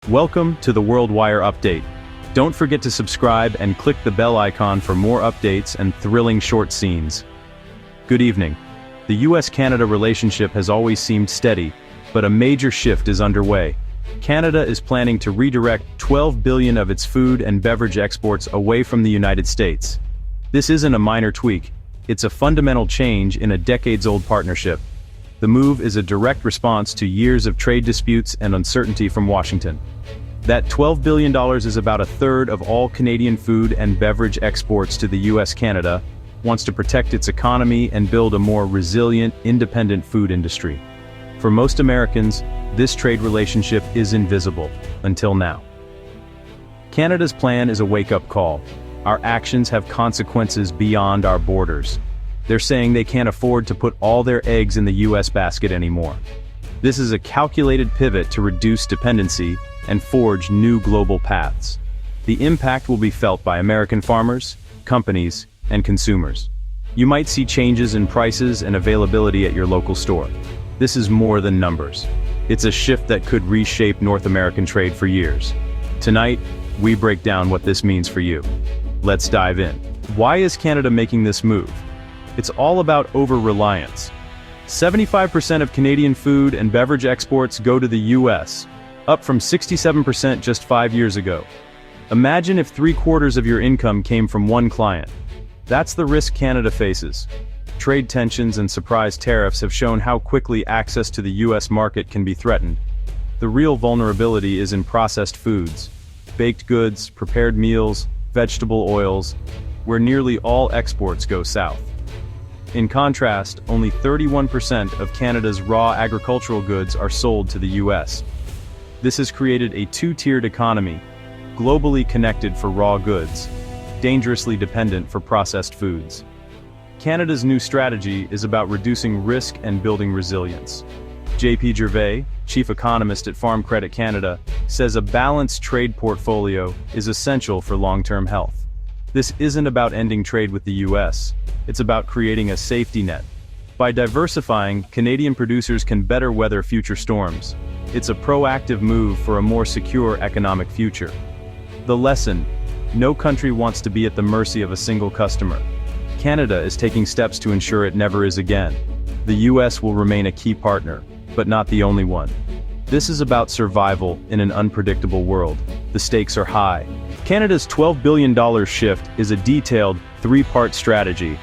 Welcome to the World Wire Update. Don't forget to subscribe and click the bell icon for more updates and thrilling short scenes. Good evening. The US-Canada relationship has always seemed steady, but a major shift is underway. Canada is planning to redirect $12 billion of its food and beverage exports away from the United States. This isn't a minor tweak, it's a fundamental change in a decades-old partnership. The move is a direct response to years of trade disputes and uncertainty from Washington. That $12 billion is about a third of all Canadian food and beverage exports to the US-Canada, wants to protect its economy and build a more resilient, independent food industry. For most Americans, this trade relationship is invisible, until now. Canada's plan is a wake-up call. Our actions have consequences beyond our borders. They're saying they can't afford to put all their eggs in the US basket anymore. This is a calculated pivot to reduce dependency and forge new global paths. The impact will be felt by American farmers, companies, and consumers. You might see changes in prices and availability at your local store. This is more than numbers. It's a shift that could reshape North American trade for years. Tonight, we break down what this means for you. Let's dive in. Why is Canada making this move? It's all about over-reliance. 75% of Canadian food and beverage exports go to the US, up from 67% just 5 years ago. Imagine if 3/4 of your income came from one client. That's the risk Canada faces. Trade tensions and surprise tariffs have shown how quickly access to the US market can be threatened. The real vulnerability is in processed foods, baked goods, prepared meals, vegetable oils, where nearly all exports go south. In contrast, only 31% of Canada's raw agricultural goods are sold to the US. This has created a two-tiered economy, globally connected for raw goods, dangerously dependent for processed foods. Canada's new strategy is about reducing risk and building resilience. JP Gervais, chief economist at Farm Credit Canada, says a balanced trade portfolio is essential for long-term health. This isn't about ending trade with the US, it's about creating a safety net. By diversifying, Canadian producers can better weather future storms. It's a proactive move for a more secure economic future. The lesson: no country wants to be at the mercy of a single customer. Canada is taking steps to ensure it never is again. The US will remain a key partner, but not the only one. This is about survival in an unpredictable world. The stakes are high. Canada's $12 billion shift is a detailed, three-part strategy.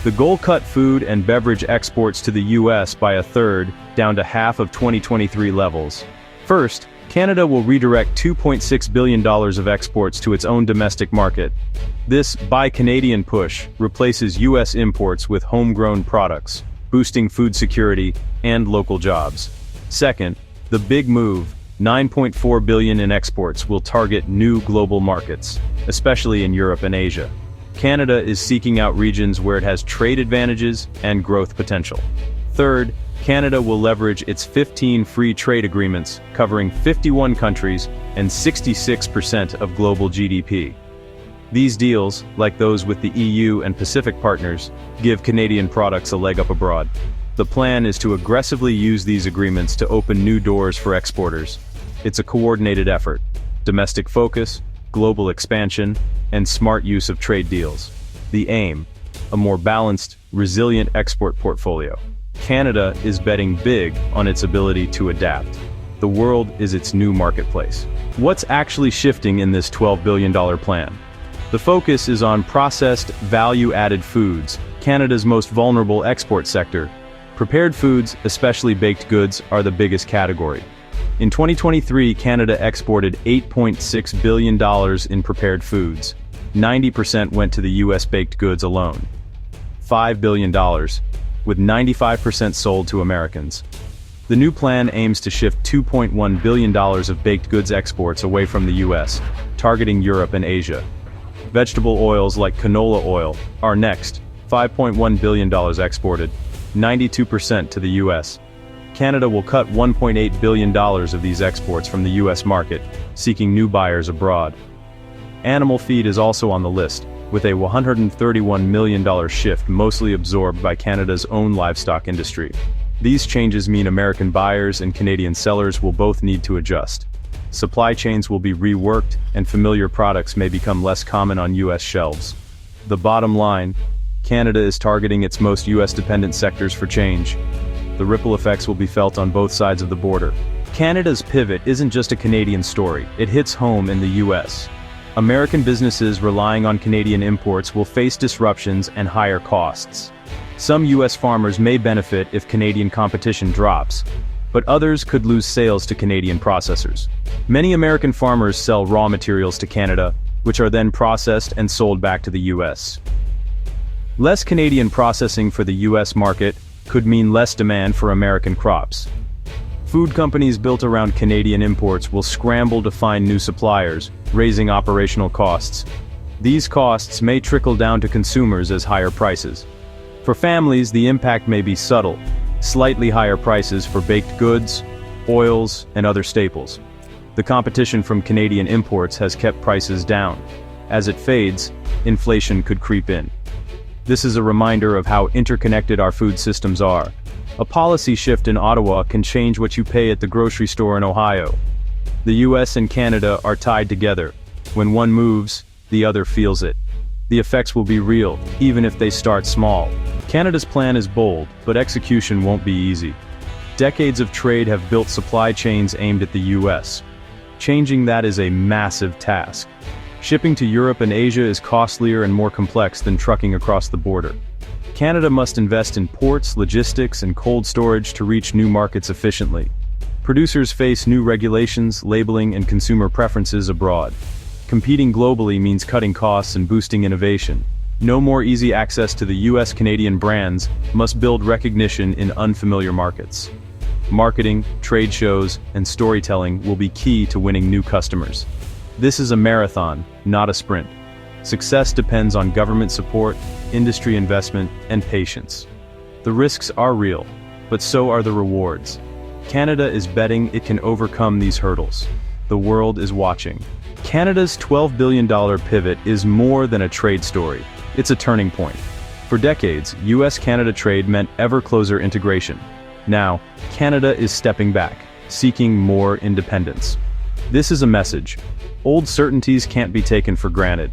The goal: cut food and beverage exports to the US by a third, down to half of 2023 levels. First, Canada will redirect $2.6 billion of exports to its own domestic market. This Buy Canadian push replaces US imports with homegrown products, boosting food security and local jobs. Second, the big move, $9.4 billion in exports, will target new global markets, especially in Europe and Asia. Canada is seeking out regions where it has trade advantages and growth potential. Third, Canada will leverage its 15 free trade agreements covering 51 countries and 66% of global GDP. These deals, like those with the EU and Pacific partners, give Canadian products a leg up abroad. The plan is to aggressively use these agreements to open new doors for exporters. It's a coordinated effort: domestic focus, global expansion, and smart use of trade deals. The aim: a more balanced, resilient export portfolio. Canada is betting big on its ability to adapt. The world is its new marketplace. What's actually shifting in this $12 billion plan? The focus is on processed, value-added foods, Canada's most vulnerable export sector. Prepared foods, especially baked goods, are the biggest category. In 2023, Canada exported $8.6 billion in prepared foods. 90% went to the US baked goods alone. $5 billion, with 95% sold to Americans. The new plan aims to shift $2.1 billion of baked goods exports away from the US, targeting Europe and Asia. Vegetable oils like canola oil are next, $5.1 billion exported, 92% to the US. Canada will cut $1.8 billion of these exports from the US market, seeking new buyers abroad. Animal feed is also on the list, with a $131 million shift mostly absorbed by Canada's own livestock industry. These changes mean American buyers and Canadian sellers will both need to adjust. supply chains will be reworked, and familiar products may become less common on U.S. shelves. The bottom line, Canada is targeting its most U.S.-dependent sectors for change. The ripple effects will be felt on both sides of the border. Canada's pivot isn't just a Canadian story, it hits home in the U.S. American businesses relying on Canadian imports will face disruptions and higher costs. Some U.S. farmers may benefit if Canadian competition drops, but others could lose sales to Canadian processors. Many American farmers sell raw materials to Canada, which are then processed and sold back to the U.S. Less Canadian processing for the U.S. market could mean less demand for American crops. Food companies built around Canadian imports will scramble to find new suppliers, raising operational costs. These costs may trickle down to consumers as higher prices. For families, the impact may be subtle, slightly higher prices for baked goods, oils, and other staples. The competition from Canadian imports has kept prices down. As it fades, inflation could creep in. This is a reminder of how interconnected our food systems are. A policy shift in Ottawa can change what you pay at the grocery store in Ohio. The US and Canada are tied together. When one moves, the other feels it. The effects will be real, even if they start small. Canada's plan is bold, but execution won't be easy. Decades of trade have built supply chains aimed at the US. Changing that is a massive task. Shipping to Europe and Asia is costlier and more complex than trucking across the border. Canada must invest in ports, logistics, and cold storage to reach new markets efficiently. Producers face new regulations, labeling, and consumer preferences abroad. Competing globally means cutting costs and boosting innovation. No more easy access to the US-Canadian brands must build recognition in unfamiliar markets. Marketing, trade shows, and storytelling will be key to winning new customers. This is a marathon, not a sprint. Success depends on government support, industry investment, and patience. The risks are real, but so are the rewards. Canada is betting it can overcome these hurdles. The world is watching. Canada's $12 billion pivot is more than a trade story. It's a turning point. For decades, US-Canada trade meant ever closer integration. Now, Canada is stepping back, seeking more independence. This is a message. Old certainties can't be taken for granted.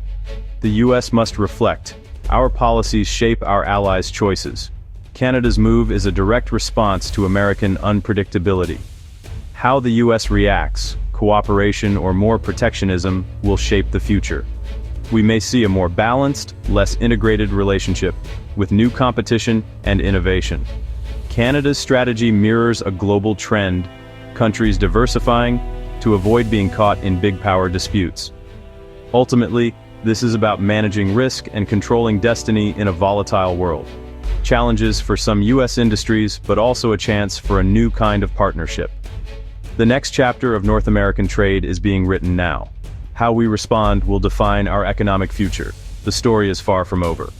The US must reflect. Our policies shape our allies' choices. Canada's move is a direct response to American unpredictability. How the US reacts, cooperation or more protectionism, will shape the future. We may see a more balanced, less integrated relationship, with new competition and innovation. Canada's strategy mirrors a global trend, countries diversifying to avoid being caught in big power disputes. Ultimately, this is about managing risk and controlling destiny in a volatile world. Challenges for some US industries, but also a chance for a new kind of partnership. The next chapter of North American trade is being written now. How we respond will define our economic future. The story is far from over.